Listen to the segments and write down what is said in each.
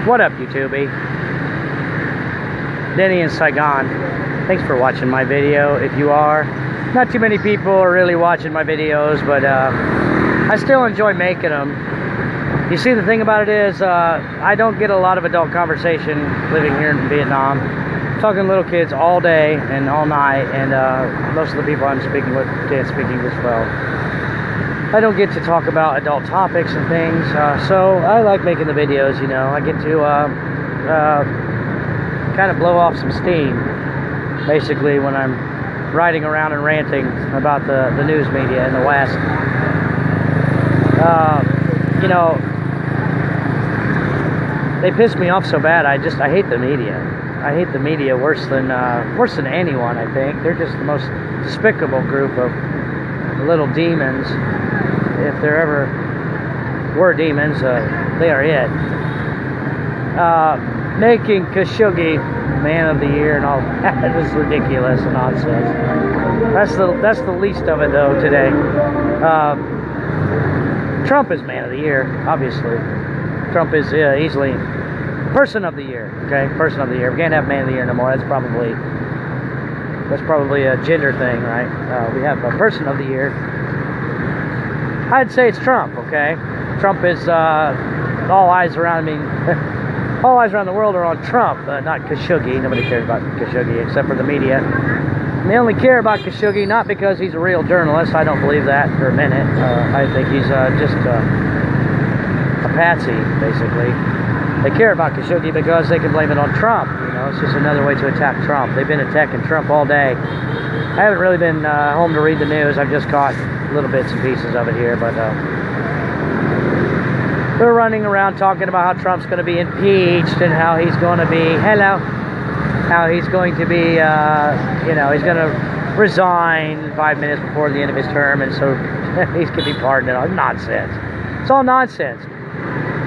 What up, YouTube? Denny in Saigon. Thanks for watching my video. If you are, not too many people are really watching my videos, but I still enjoy making them. You see, the thing about it is, I don't get a lot of adult conversation living here in Vietnam. I'm talking to little kids all day and all night, and most of the people I'm speaking with can't speak English well. I don't get to talk about adult topics and things, so I like making the videos, you know. I get to kind of blow off some steam, basically, when I'm riding around and ranting about the news media in the West. You know, they piss me off so bad. I hate the media. I hate the media worse than anyone, I think. They're just the most despicable group of little demons. If there ever were demons, they are it. Making Khashoggi Man of the Year and all that is ridiculous and nonsense. That's the least of it, though, today. Trump is Man of the Year, obviously. Trump is easily Person of the Year. Okay, Person of the Year. We can't have Man of the Year no more. That's probably a gender thing, right? We have a Person of the Year. I'd say it's Trump, okay? Trump is, all eyes around all eyes around the world are on Trump, not Khashoggi. Nobody cares about Khashoggi except for the media. And they only care about Khashoggi not because he's a real journalist. I don't believe that for a minute. I think he's just a patsy, basically. They care about Khashoggi because they can blame it on Trump. You know, it's just another way to attack Trump. They've been attacking Trump all day. I haven't really been home to read the news. I've just caught little bits and pieces of it here, but they're running around talking about how Trump's going to be impeached and how he's going to be, how he's going to be, you know, he's going to resign 5 minutes before the end of his term, and so he's going to be pardoned. All nonsense. It's all nonsense.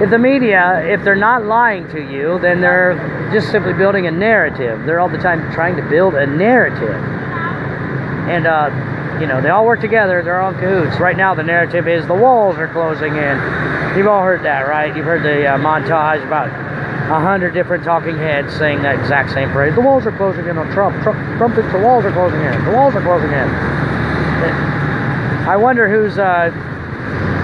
If the media, if they're not lying to you, then they're just simply building a narrative. They're all the time trying to build a narrative. And, you know, they all work together. They're all in cahoots. Right now, the narrative is the walls are closing in. You've all heard that, right? You've heard the montage about 100 different talking heads saying that exact same phrase. The walls are closing in on Trump. Trump thinks the walls are closing in. The walls are closing in. I wonder who's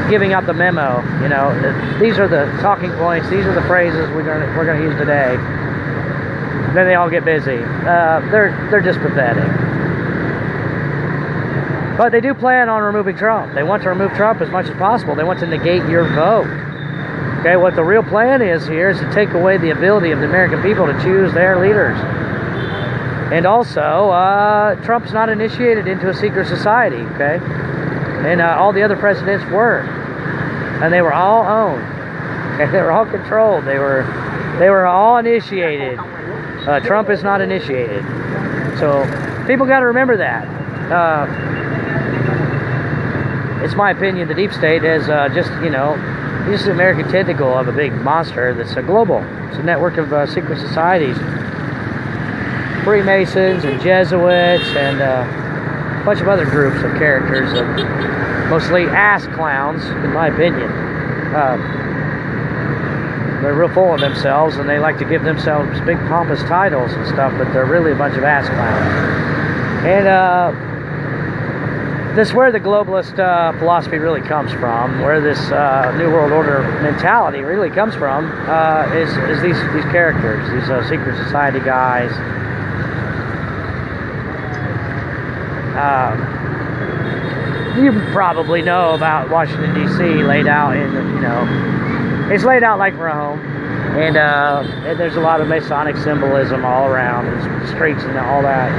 giving out the memo. You know, these are the talking points. These are the phrases we're gonna use today. Then they all get busy. They're just pathetic. But they do plan on removing Trump. They want to remove Trump as much as possible. They want to negate your vote. Okay, what the real plan is here is to take away the ability of the American people to choose their leaders. And also, Trump's not initiated into a secret society, okay? And all the other presidents were. And they were all owned. Okay? They were all controlled. They were all initiated. Trump is not initiated. So, people got to remember that. It's my opinion the deep state is just, you know, just an American tentacle of a big monster that's global. It's a network of secret societies. Freemasons and Jesuits and a bunch of other groups of characters, mostly ass clowns, in my opinion. They're real full of themselves, and they like to give themselves big pompous titles and stuff, but they're really a bunch of ass clowns. And, this is where the globalist philosophy really comes from, where this New World Order mentality really comes from, is these characters, these secret society guys. You probably know about Washington, D.C. laid out in, you know, it's laid out like Rome, and there's a lot of Masonic symbolism all around, the streets and all that.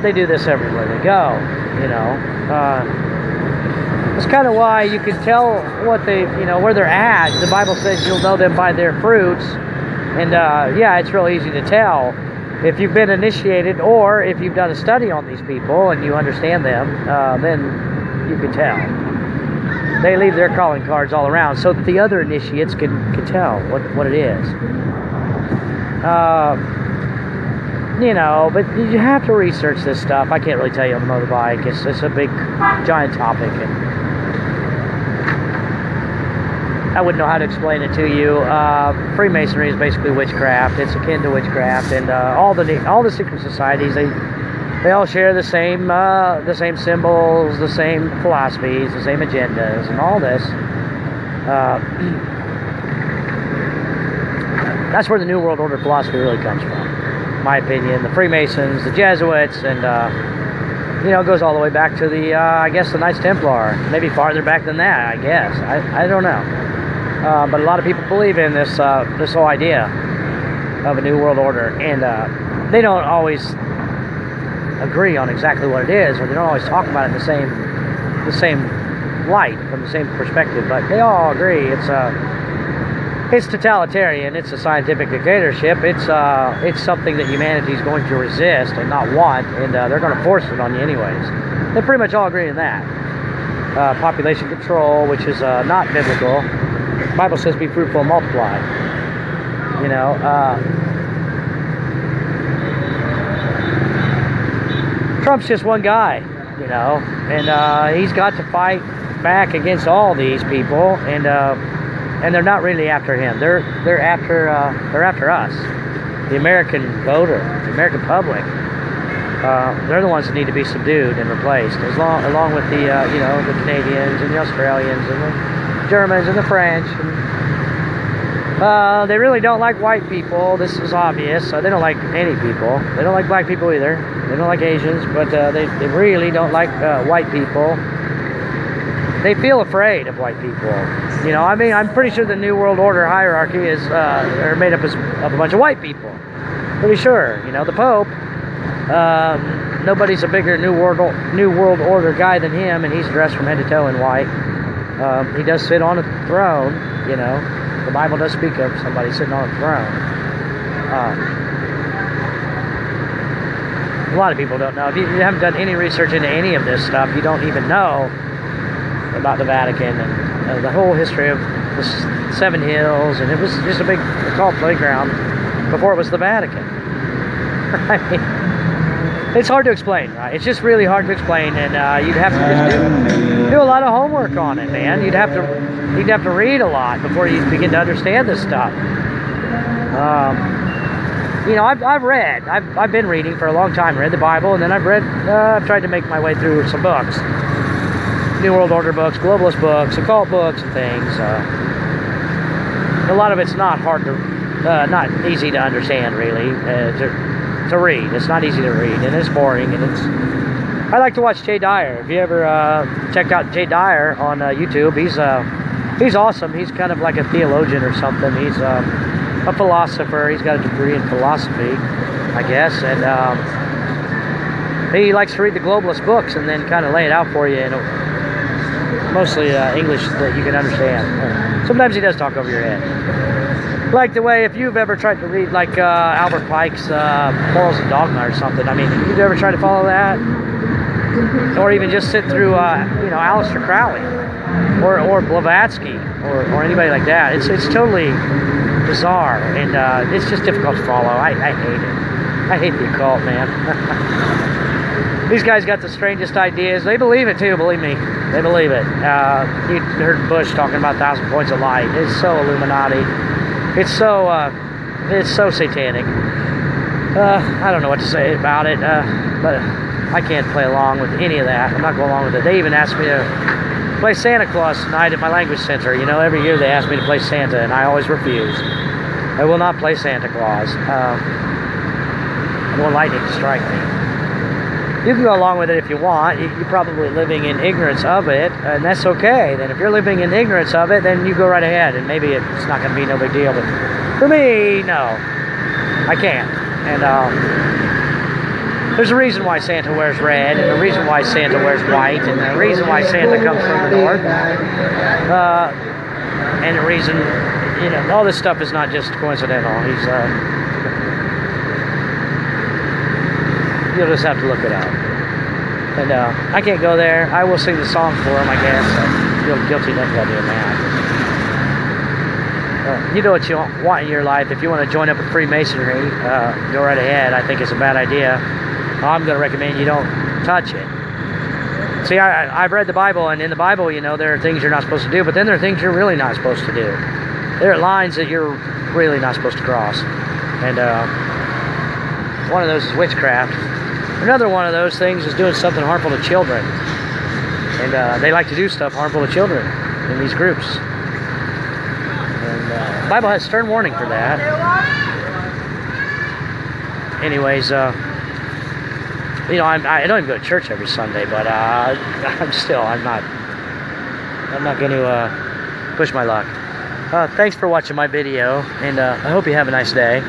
They do this everywhere they go, you know. It's kind of why you can tell what they, you know, where they're at. The Bible says you'll know them by their fruits. And, yeah, it's real easy to tell if you've been initiated or if you've done a study on these people and you understand them, then you can tell. They leave their calling cards all around so that the other initiates can tell what it is. You know, but you have to research this stuff. I can't really tell you on the motorbike. It's a big, giant topic. And I wouldn't know how to explain it to you. Freemasonry is basically witchcraft. It's akin to witchcraft, and all the secret societies, they all share the same symbols, the same philosophies, the same agendas, and all this. That's where the New World Order philosophy really comes from, in my opinion. The Freemasons, the Jesuits, and it goes all the way back to the I guess the Knights Templar, maybe farther back than that. I guess I don't know, but a lot of people believe in this whole idea of a New World Order, and they don't always agree on exactly what it is, or they don't always talk about it in the same light, from the same perspective, but they all agree it's totalitarian, it's a scientific dictatorship, it's something that humanity is going to resist and not want, and they're going to force it on you anyways. They pretty much all agree on that. Population control, which is not biblical. The Bible says be fruitful and multiply. Trump's just one guy, and he's got to fight back against all these people, and they're not really after him. They're after us, the American voter, the American public. They're the ones that need to be subdued and replaced, along with the the Canadians and the Australians and the Germans and the French. They really don't like white people. This is obvious. They don't like any people. They don't like black people either. They don't like Asians, but they really don't like white people. They feel afraid of white people. I'm pretty sure the New World Order hierarchy is are made up of a bunch of white people. Pretty sure. The Pope. Nobody's a bigger New World Order guy than him, and he's dressed from head to toe in white. He does sit on a throne. The Bible does speak of somebody sitting on a throne. A lot of people don't know. If you haven't done any research into any of this stuff, you don't even know about the Vatican and the whole history of the Seven Hills, and it was just a big cult playground before it was the Vatican. Right? It's hard to explain, right? It's just really hard to explain, and you'd have to just do a lot of homework on it, man. You'd have to read a lot before you begin to understand this stuff. I've been reading for a long time. Read the Bible, and then I've tried to make my way through some books. New World Order books, globalist books, occult books, and things. A lot of it's not easy to understand, really, to read. It's not easy to read, and it's boring, and I like to watch Jay Dyer. If you ever checked out Jay Dyer on YouTube, he's awesome. He's kind of like a theologian or something. He's a philosopher. He's got a degree in philosophy, I guess, and he likes to read the globalist books and then kind of lay it out for you mostly English that you can understand. Sometimes he does talk over your head. Like the way, if you've ever tried to read like Albert Pike's Morals and Dogma or something, you've ever tried to follow that? Or even just sit through, Aleister Crowley or Blavatsky or anybody like that. It's totally bizarre, and it's just difficult to follow. I hate it. I hate the occult, man. These guys got the strangest ideas. They believe it too, believe me. They believe it. You heard Bush talking about 1,000 points of light. It's so Illuminati. It's so satanic. I don't know what to say about it, but I can't play along with any of that. I'm not going along with it. They even asked me to play Santa Claus tonight at my language center. Every year they ask me to play Santa, and I always refuse. I will not play Santa Claus. I want lightning to strike me. You can go along with it if you want. You're probably living in ignorance of it, and that's okay. Then if you're living in ignorance of it, then you go right ahead, and maybe it's not going to be no big deal. But for me, no. I can't. And there's a reason why Santa wears red, and a reason why Santa wears white, and a reason why Santa comes from the north. And a reason, all this stuff is not just coincidental. You'll just have to look it up. And I can't go there. I will sing the song for him, I guess. I feel guilty enough about doing that. You know what you want in your life. If you want to join up with Freemasonry, go right ahead. I think it's a bad idea. I'm going to recommend you don't touch it. See, I've read the Bible, and in the Bible, you know, there are things you're not supposed to do, but then there are things you're really not supposed to do. There are lines that you're really not supposed to cross. And one of those is witchcraft. Another one of those things is doing something harmful to children. And they like to do stuff harmful to children in these groups. And the Bible has stern warning for that. Anyways, you know, I don't even go to church every Sunday, but I'm not going to push my luck. Thanks for watching my video, and I hope you have a nice day.